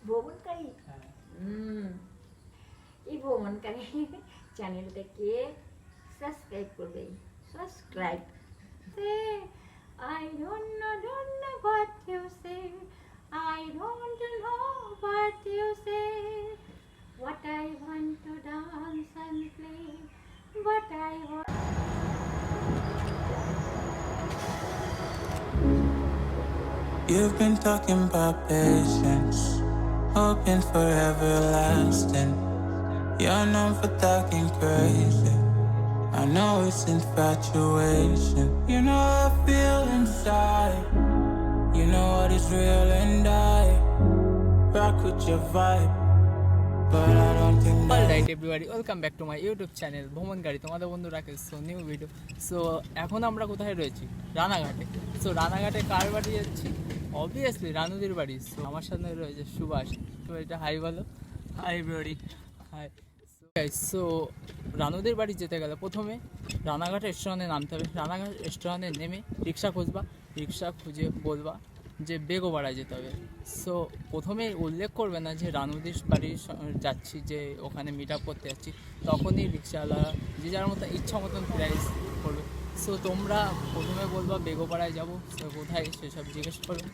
ভ্রমণকারী। এই ভ্রমণকারী চ্যানেলটাকে সাবস্ক্রাইব করবে। Subscribe. I don't know what you say. I don't know what you say. What I want to dance and play. What I want. You've been talking about patience, hoping for everlasting. You're known for talking crazy. I know it's infatuation. You know I feel inside. You know what is real and I rock with your vibe. But I don't think that. Alright everybody, welcome back to my YouTube channel ভ্রমণ গাড়ি, তোমাদের বন্ধু Rakesh. So new video. So এখন আমরা কোথায় রয়েছি? রানাঘাটে। So রানাঘাটে কার বাড়ি যাচ্ছি? অবভিয়াসলি রানুদির বাড়ি। সো আমার সাথে রয়েছে সুভাষ। তো এটা হাই বলো। Hi everybody, hi. সো রানুদের বাড়ি যেতে গেলে প্রথমে রানাঘাট রেস্টুরেন্টে নামতে হবে। রানাঘাট রেস্টুরেন্টে নেমে রিক্সা খুঁজবা, রিক্সা খুঁজে বলবা যে বেগোপাড়ায় যেতে হবে। সো প্রথমে উল্লেখ করবে না যে রানুদির বাড়ি যাচ্ছি, যে ওখানে মিট আপ করতে যাচ্ছি, তখনই রিক্সাওয়ালা যে যার মতো ইচ্ছা মতন প্রাইস করবে। সো তোমরা প্রথমে বলবা বেগোপাড়ায় যাবো, সো কোথায় সেসব জিজ্ঞেস করো।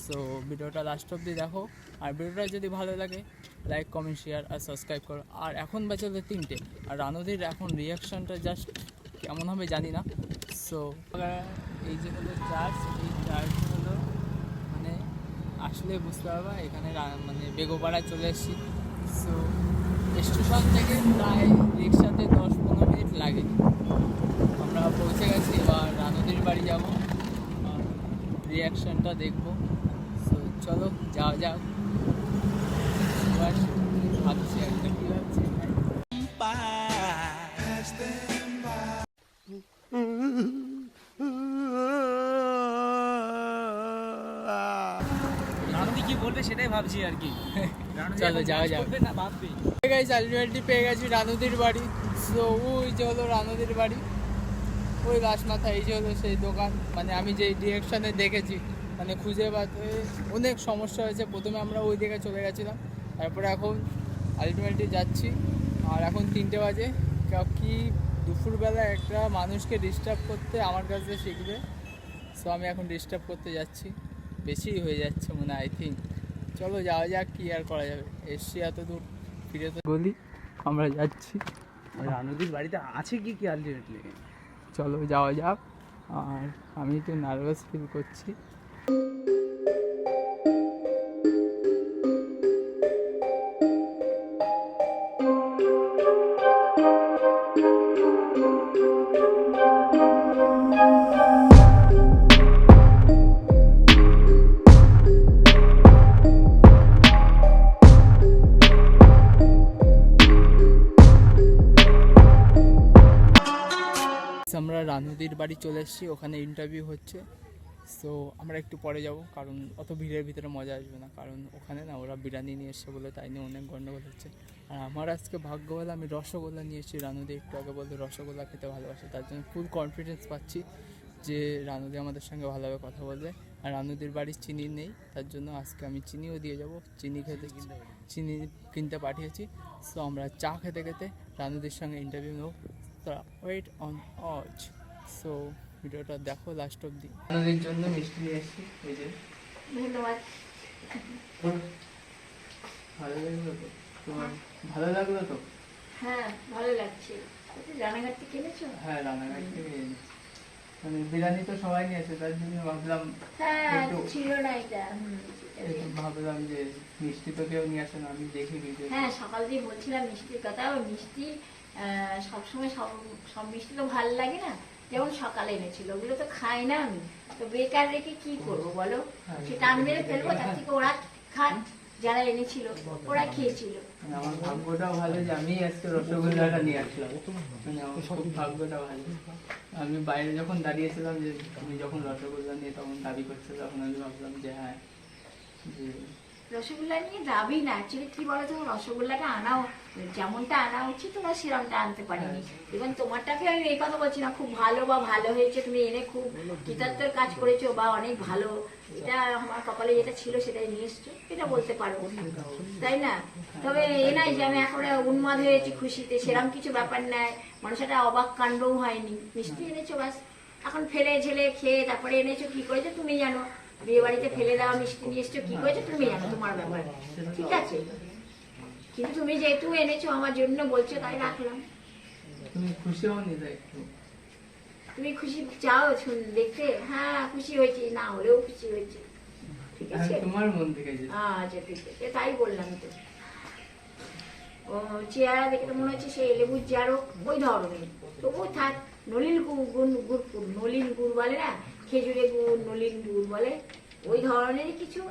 সো ভিডিওটা লাস্ট অবধি দেখো, আর ভিডিওটা যদি ভালো লাগে লাইক কমেন্ট শেয়ার আর সাবস্ক্রাইব করো। আর এখন বাজে 3টে, আর রানুদির এখন রিয়াকশানটা জাস্ট কেমন হবে জানি না। সো এই যে হলো চার্জ, এই চার্জ হলো মানে আসলে বুঝতে পারবা এখানে মানে বেগোপাড়ায় চলে এসেছি। সো স্টেশন থেকে প্রায় রিক্সাতে 10-15 মিনিট লাগে। আমরা পৌঁছে গেছি, এবার রানুদির বাড়ি যাব, রিয়াকশানটা দেখবো। সো চলো যাওয়া যাক। ভাবছি একটা কী ভাবছি রানুদি কি বলবে সেটাই ভাবছি আর কি। চলো যাওয়া যাক। না ভাববি আলটিমেটলি পেয়ে গেছি রানুদির বাড়ি। সো ওই যে হলো রানুদির বাড়ি, ওই লাস্ট মাথা এই যে হলো সেই দোকান। মানে আমি যেই ডিরেকশানে দেখেছি, মানে খুঁজে পাতে অনেক সমস্যা হয়েছে। প্রথমে আমরা ওই দিকে চলে গেছিলাম, তারপরে এখন আলটিমেটলি যাচ্ছি। আর এখন 3টে বাজে। কি দুপুরবেলা একটা মানুষকে ডিস্টার্ব করতে আমার কাছে শিখবে। সো আমি এখন ডিস্টার্ব করতে যাচ্ছি, বেশি হয়ে যাচ্ছে মনে আই থিঙ্ক। চলো যাওয়া যাক, কি আর করা যাবে, এসছি এত দূর, ফিরে তো গলি, আমরা যাচ্ছি। রানুদির বাড়িতে আছে কি কি আলটিমেটলি। চলো যাওয়া যাক। আর আমি একটু নার্ভাস ফিল করছি। আমরা রানুদির বাড়ি চলে এসেছি, ওখানে ইন্টারভিউ হচ্ছে। সো আমরা একটু পরে যাব, কারণ অত ভিড়ের ভিতরে মজা আসবে না। কারণ ওখানে না ওরা বিরিয়ানি নিয়ে এসছে বলে, তাই নিয়ে অনেক গণ্ডগোল হচ্ছে। আর আমার আজকে ভাগ্য বলে আমি রসগোল্লা নিয়ে এসেছি। রানুদি একটু আগে বলতে রসগোল্লা খেতে ভালোবাসে, তার জন্য ফুল কনফিডেন্স পাচ্ছি যে রানুদি আমাদের সঙ্গে ভালোভাবে কথা বলবে। আর রানুদির বাড়ির চিনি নেই, তার জন্য আজকে আমি চিনিও দিয়ে যাব। চিনি চিনি কিনতে পাঠিয়েছি। সো আমরা চা খেতে খেতে রানুদির সঙ্গে ইন্টারভিউ নেব। Wait on Aja. সো ভিডিওটা দেখো লাস্ট অবধি। রানুদির জন্য মিষ্টি নিয়ে এসেছি, এই যে। ধন্যবাদ। ভালো লাগলো তো তোমার? ভালো লাগলো তো? হ্যাঁ ভালো লাগছে। রানাঘাট থেকে এনেছো? হ্যাঁ রানাঘাট থেকে এনেছি। মানে বিরিয়ানি তো সবাই নিয়েছে, তার জন্য ভাবলাম হ্যাঁ ছিল না এটা। ভাবলাম যে মিষ্টি তো কেউ নিয়ে আসে না, আমি দেখি ভিডিও। হ্যাঁ সকাল দিয়ে বলছিলাম মিষ্টির কথা। ওই মিষ্টি সবসময় সব মিষ্টি তো ভালো লাগে না। যেমন সকালে এনেছিল, ওগুলো তো খাই না আমি, তো বেকার রেখে কি করবো বলো? সেটা আমি মেরে ফেলবো? তার থেকে ওরা খান, যারা এনেছিল ওরা খেয়েছিল। আমার ভাগ্যটাও ভালো যে আমি আজকে রসগোল্লাটা নিয়ে আসলাম। মানে আমার খুব ভাগ্যটা ভালো। আমি বাইরে যখন দাঁড়িয়েছিলাম, যে আমি যখন রসগোল্লা নিয়ে তখন দাবি করছিল, তখন আমি ভাবলাম যে হ্যাঁ, যে রসগোল্লা নিয়ে যাবি না, অ্যাকচুয়ালি কি বলতো, রসগোল্লাটা আনাও যেমনটা আনা উচিত তোমরা সেরকমটা আনতে পারিনি। এবং তোমারটাকে আমি এই কথা বলছি না খুব ভালো বা ভালো হয়েছে, তুমি এনে খুব কৃতার্থের কাজ করেছো বা অনেক ভালো, এটা আমার কপালে যেটা ছিল সেটাই নিয়ে এসছো, এটা বলতে পারো, তাই না? তবে এ নাই যে আমি এখন উন্মাদ হয়েছি খুশিতে, সেরকম কিছু ব্যাপার নাই। মানুষটা অবাক কাণ্ডও হয়নি, মিষ্টি এনেছো ব্যাস, এখন ফেলে ঝেলে খেয়ে তারপরে এনেছো, কি করেছো তুমি জানো, বিয়ে বাড়িতে ফেলে দেওয়া মিষ্টি নিয়ে এসছো, কি করেছো তুমি জানো, তোমার ব্যাপার, ঠিক আছে? কিন্তু তুমি যেহেতু এনেছো আমার জন্য বলছো তাই রাখলাম। তুমি খুশি হওনি তাই একটু? তুমি খুশি চাও দেখতে? হ্যাঁ খুশি হয়েছি, না হলেও খুশি হয়েছে, ঠিক আছে? তোমার মন থেকে যে আচ্ছা ঠিক আছে, তাই বললাম তো। ও চেহারা দেখে তো মনে হচ্ছে সে লেবুর জারও ওই ধরনের, তবুও থাক। নলিন গুড়, নলিন গুড় বলে না, খেজুরে গুড়, নলিন গুড় বলে, ওই ধরনেরই কিছু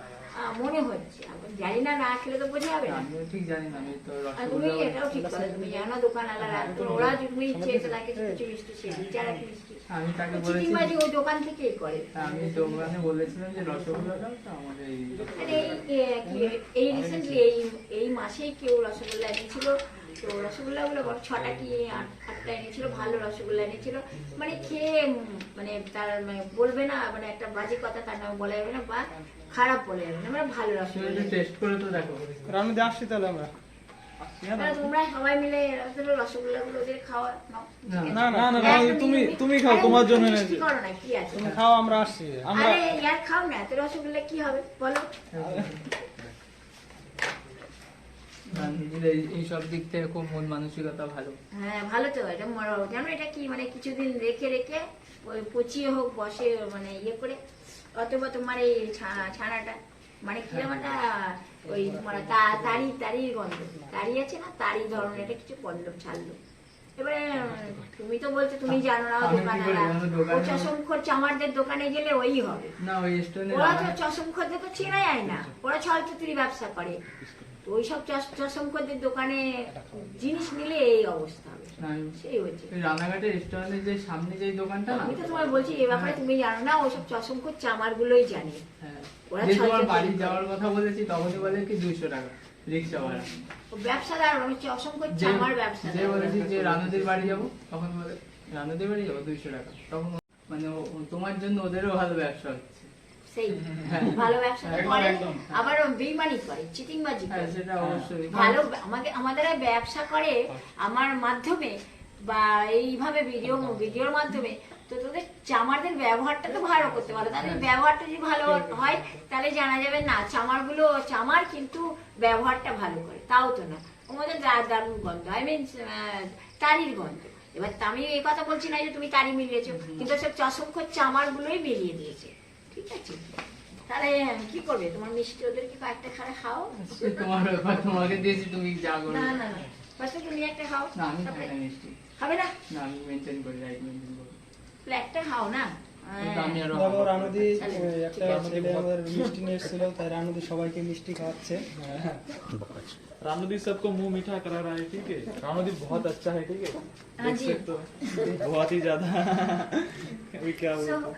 মনে হচ্ছে। এখন জানি না, না খেলে তো বোঝা যাবে না। আমিও ঠিক জানি না, আমি তো আর তুমি রসগোল্লা এটাও ঠিক করে, তুমি জানো দোকানওয়ালারা তো ওরা তুমি ইচ্ছে এসে তাকে কিছু মিষ্টি সে বিচারা কি মিষ্টি আমি তাকে বলেছি, চিটিংবাজি ওই দোকান থেকেই করে। আমি দোকানে বলেছিলাম যে রসগোল্লা দাও, তো আমাদের মানে এই রিসেন্টলি এই মাসেই কেউ রসগোল্লা এনেছিল, তো রসগোল্লাগুলো বড় 6টা কি 8টা এনেছিল, ভালো রসগোল্লা এনেছিল। মানে খেয়ে মানে তার মানে বলবে না, মানে একটা বাজে কথা তার নামে বলা যাবে না বা খারাপ বলা যাবে না, মানে ভালো রসগোল্লা। টেস্ট করে তো দেখো। রানু দিয়ে আসছি তাহলে আমরা। তাহলে তোমরা সবাই মিলে রসগোল্লা গুলো ওদের খাওয়া নাও। না না না না, তুমি খাও, তোমার জন্য মিষ্টি এনেছি। করো না, কি আছে? তুমি খাও, আমরা আসছি। আমরা আরে ইয়ার খাও না, তো রসগোল্লা কি হবে বলো? এই সব দিক থেকে খুব মন মানসিকতা ভালো। হ্যাঁ ভালো তো, এটা জানো এটা কি মানে কিছুদিন রেখে রেখে ওই পচিয়ে হোক বসে মানে ইয়ে করে, অথবা তোমার এই ছানাটা মানে কিরকম একটা ওই তোমার তারির গন্ধ, তারি আছে না, তারি ধরনের একটা কিছু গন্ধ ছাড়লো। এবারে তুমি তো বলছো তুমি জানো না দোকানওয়ালা, ও চশমখোর চামারদের দোকানে গেলে ওই হবে না, ওই স্টোনে ওরা তো চশমখোরদের তো চেনা যায় না, ওরা ছলচতুরি ব্যবসা করে, তো ওইসব চশমখোরদের দোকানে জিনিস নিলে এই অবস্থা হবে, সেই হচ্ছে। রানাঘাটের রেস্টুরেন্টের যে সামনে যে দোকানটা না, আমি তো তোমার বলছি এই ব্যাপারে তুমি জানো না, ওইসব চশমখোর চামার গুলোই জানে। হ্যাঁ, ওরা যে তোমার ছলচতুরি বাড়ি করে। যাওয়ার কথা বলেছি তখনই বলে কি 200 টাকা রিক্সা ভাড়া। ও ব্যবসাদার, আমি চশমখোর যে চামার যে ব্যবসাদার। বলেছি যে রানুদির বাড়ি যাবো, তখন বলে রানুদির বাড়ি যাবো 200 টাকা, তখন মানে তোমার জন্য ওদেরও ভালো ব্যবসা হচ্ছে। সেই ভালো ব্যবসা একদম, করে, একদম। আবার বেইমানি করে, চিটিংবাজি হ্যাঁ, করে। সেটা অবশ্যই ভালো আমাদের ব্যবসা করে আমার মাধ্যমে বা এইভাবে ভিডিওর মাধ্যমে, তো তোদের চামারদের ব্যবহারটা তো ভালো করতে পারো, তাদের ব্যবহারটা যদি ভালো হয় তাহলে জানা যাবে না চামারগুলো চামার কিন্তু ব্যবহারটা ভালো করে, তাও তো না, আমাদের দারুণ গন্ধ, আই মিন তারির গন্ধ। এবার আমি এই কথা বলছি না যে তুমি তারি মিলিয়েছো, কিন্তু সব চশমখোর চামারগুলোই মিলিয়ে দিয়েছে, ঠিক আছে? তাহলে কি করবে, তোমার মিষ্টি ওদেরকে কয়েকটা খারে খাও। সে তোমার ব্যাপার, তোমাকে দিয়েছি, তুমি যা করবে। না না না, ফার্স্টে তুমি একটা খাও। না, আমি খাই তারপরে- না মিষ্টি। খাবে না? না, আমি মেনটেন করি, ডায়েট মেনটেন করি। তাহলে একটা খাও না। কিন্তু আমি আরো দেখো রানুদি তাহলে একটা ছেলে আমাদের মিষ্টি নিয়ে এসেছিল, তাই রানুদি সবাইকে মিষ্টি খাওয়াচ্ছে। रानूदी सबको मुंह मीठा करा रहा है, ठीक है? रानूदी बहुत अच्छा है, ठीक है? हाँ देख जी। सकते हो, बहुत ही ज्यादा। अभी क्या So, बोलूं?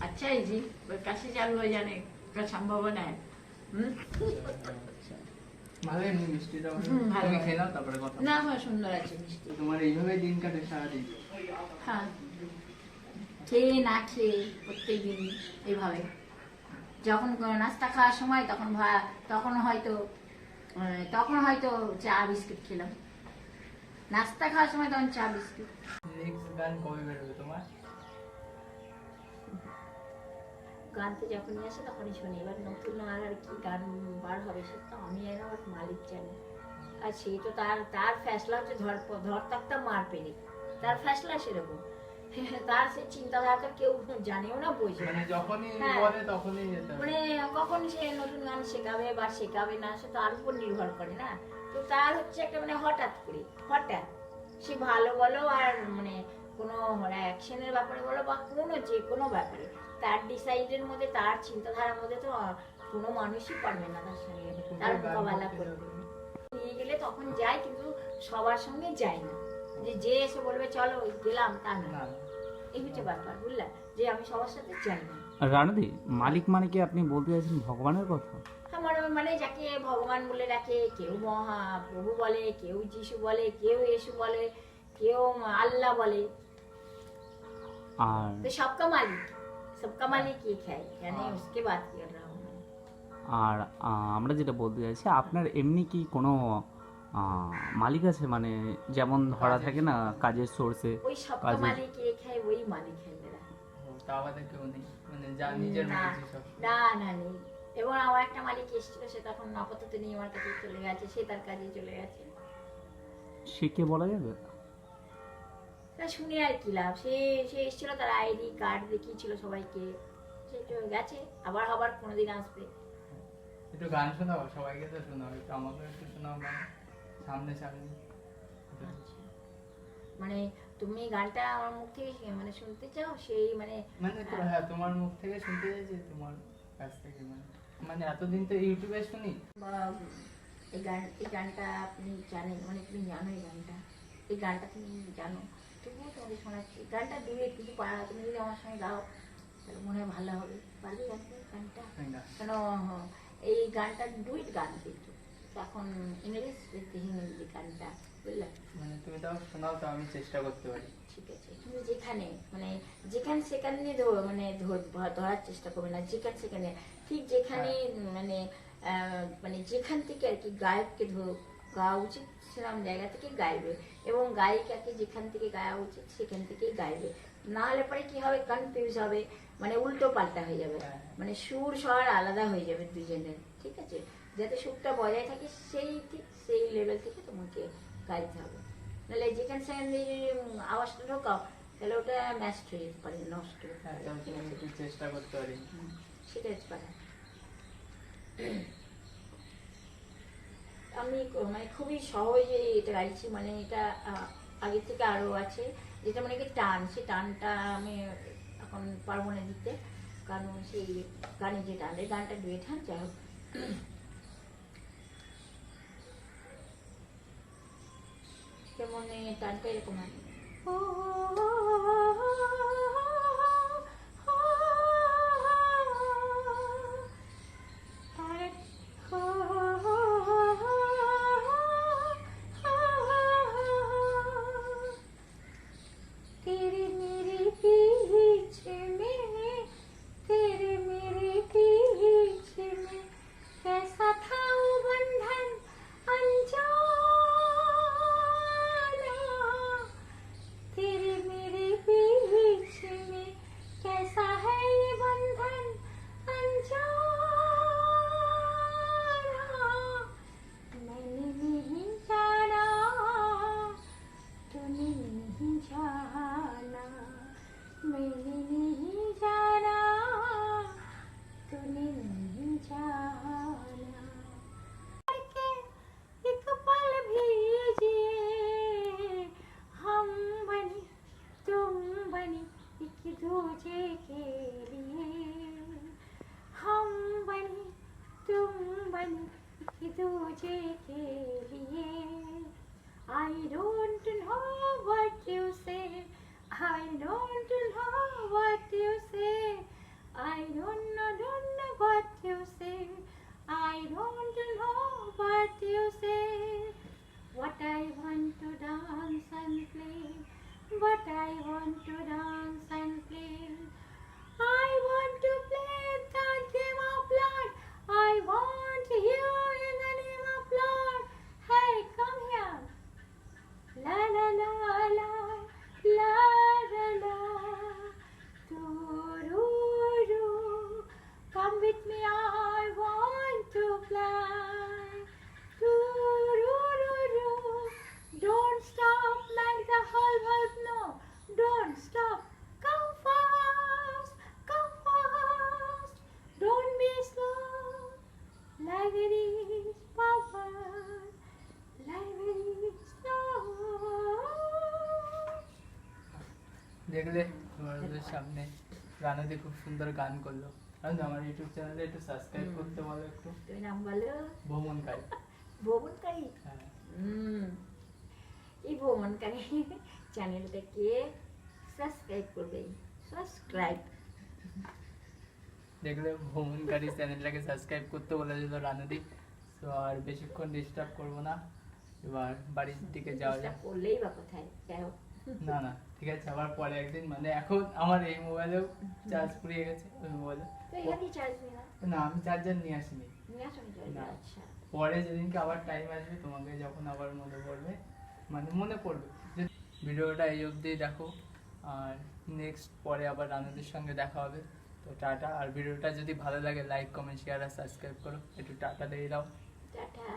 अच्छा है जी, कैसे चालू हो जाने का संभावना है? ভালো এমনি মিষ্টিটা ভালো। ভালো। তুমি খেয়ে নাও, তারপরে কথা না আমার সুন্দর আছে মিষ্টি। তোমার এইভাবে দিন কাটে সারাদিন। হ্যাঁ, খেয়ে না খেয়ে প্রত্যেকদিন এইভাবে, যখন নাস্তা খাওয়ার সময় তখন হয়তো চা বিস্কুট খেলাম, নাস্তা খাওয়ার সময় তখন চা বিস্কুট। নেক্সট গান কবে বেরোবে তোমার? গান তো যখনই আসে তখনই শুনি, এবার নতুন আর কি গান বার হবে সে তো আমি আর আমার মালিক জানি, আর সে তো তার ফ্যাসলা হচ্ছে ধর তাকতা মার পেরে, তার ফ্যাসলা সেরকম, তার সে চিন্তাধারা তো কেউ জানেও না বোঝে মানে যখনই হ্যাঁ। বলে তখনই যেতে হবে। মানে কখন সে নতুন গান শেখাবে বা শেখাবে না সে তার উপর নির্ভর করে না, তো তার হচ্ছে একটা মানে হঠাৎ সে ভালো বলো আর মানে কোনো অ্যাকশনের ব্যাপারে বলো বা যে কোনো ব্যাপারে তার ডিসাইডের মধ্যে, তার চিন্তাধারার মধ্যে তো কোনো মানুষই পারবে না তার সঙ্গে তার মোকাবেলা করবে। নিয়ে গেলে তখন যাই, কিন্তু সবার সঙ্গে যাই না, যে যে এসে বলবে চলো গেলাম তা না, না এই হচ্ছে ব্যাপার, বুঝলা, যে আমি সবার সাথে যাই না। রানুদি, মালিক মানে কি আপনি বলতে চাইছেন ভগবানের কথা? আমার মানে যাকে ভগবান বলে ডাকে, কেউ মহাপ্রভু বলে, কেউ যিশু বলে, কেউ येशू বলে, কেউ আল্লাহ বলে, আর तो सबका मालिक एक है, यानी उसके बात कर रहा हूँ मैं। আর আমরা যেটা বলতে চাইছি, আপনার এমনি কি কোনো মালিক আছে, মানে যেমন ধরা থাকে না কাজের সোর্সে? वही सबका मालिक एक है, वही मालिक है मेरा। তা আমাদের কেউ নেই, মানে যা নিজের না মর্জি সব। না না নেই। এবং আমার একটা মালিক এসেছিল, সে তখন আপাতত নেই, আমার কাছে চলে গেছে, সে তার কাজে চলে গেছে। সে কে বলা যাবে? তা শুনে আর কি লাভ, সে সে এসেছিল, তার আইডি কার্ড দেখিয়েছিল সবাইকে, সে চলে গেছে, আবার কোনোদিন আসবে। একটু গান শোনাও, সবাইকে তো শোনাও, একটু আমাকেও একটু শোনাও গান, সামনে সামনে। মানে তুমি গানটা আমার মুখ থেকে মানে শুনতে চাও, সেই মানে মানে তো হ্যাঁ, তোমার মুখ থেকে শুনতে চাইছি, তোমার কাছ থেকে, মানে এতদিন তো ইউটিউবে শুনি। এই গানটা আপনি জানেন, মানে তুমি জানো এই গানটা তুমি জানো, তবুও তোমাদের শোনাচ্ছি। গানটা ডুয়েট, কিন্তু তুমি যদি আমার সঙ্গে গাও তাহলে মনে হয় ভালো হবে। পারবে গানটা? কেন এই গানটা ডুয়েট গান, কিন্তু এখন ইংলিশ হিন্দি গানটা, বুঝলে? মানে তুমি তাও শোনাও, তো আমি চেষ্টা করতে পারি। ঠিক আছে, তুমি যেখানে মানে যেখানে সেখানে মানে ধরার চেষ্টা করবে না, যেখানে সেখানে ঠিক যেখানে মানে মানে যেখান থেকে আর কি গায়ককে গাওয়া উচিত সেরকম জায়গা থেকে গাইবে, এবং গায়িকাকে যেখান থেকে গাওয়া উচিত সেখান থেকেই গাইবে। না হলে পরে কি হবে, কনফিউজ হবে, মানে উল্টো পাল্টা হয়ে যাবে, মানে সুর স্বর আলাদা হয়ে যাবে দুজনের। ঠিক আছে, যাতে সুরটা বজায় থাকে সেই লেভেল থেকে তোমাকে গাইতে হবে, নাহলে যেখানে সেখানে আওয়াজটা ঢোকাও তাহলে ওটা ম্যাচ হয়ে যেতে পারে, নষ্ট হতে হ্যাঁ, পারে। তাও তুমি একটু চেষ্টা করতে পারি। সেটা হচ্ছে কথা। আমি মানে খুবই সহজে এটা গাইছি, মানে এটা আগে থেকে আরো আছে, যেটা মানে কি টান, সেই টানটা আমি এখন পারবো না দিতে, কারণ সেই গানে যে টান, এই গানটা ডুয়েট, হ্যাঁ যাই হোক। যেমন টানটা এরকম হয়, कैसा था वो बंधन अनजाना, तेरे मेरे बीच में कैसा है ये बंधन अनजाना, मैंने नहीं जाना, तूने नहीं जाना, मैंने नहीं जाना, तूने नहीं जाना, एक पल भीजिए, हम बने तुम बने एक दूजे के लिए, हम बने तुम बने एक दूजे के लिए, I don't know what you say, I don't know what you say, I don't know what you say, I don't know what you say, what I want to dance and play, what I want to dance and play, I want to play the game of blood, I want you in the name of blood, hey come here, la la la la, la la la, do-do-do, come with me, I want to fly, do-do-do-do, don't stop like the whole world, no, don't stop, come fast, don't be slow, like it is power, like it is slow. দেখলে তোমাদের সামনে রানুদি খুব সুন্দর গান করলো। রানুদি, আমার YouTube চ্যানেলে একটু সাবস্ক্রাইব করতে বলো একটু। তুমি নাম বলো? ভ্রমণকারী। ভ্রমণকারী? হ্যাঁ। এই ভ্রমণকারী চ্যানেলটাকে সাবস্ক্রাইব করবে, সাবস্ক্রাইব। দেখলে ভ্রমণকারী চ্যানেলটাকে সাবস্ক্রাইব করতে বলেছিল রানুদি। তো আর বেশিক্ষণ ডিস্টার্ব করবো না, এবার বাড়ির দিকে যাওয়া যাক। করলেই বা কোথায়, যাই হোক। না না ঠিক আছে, আবার পরে একদিন, মানে এখন আমার এই মোবাইলেও চার্জ ফুরিয়ে গেছে, ওই মোবাইলে। তো এখানে চার্জ নিয়ে না, না আমি চার্জার নিয়ে আসিনি। নিয়ে আসুন চার্জ। না। আচ্ছা, পরে যেদিনকে আবার টাইম আসবে, তোমাকে যখন আবার মনে পড়বে, মানে মনে পড়বে যে ভিডিওটা এই অবধি দেখো, আর নেক্সট পরে আবার রানুদের সঙ্গে দেখা হবে। তো টাটা। আর ভিডিওটা যদি ভালো লাগে লাইক কমেন্ট শেয়ার আর সাবস্ক্রাইব করো। একটু টাটা দিয়ে দাও। টাটা।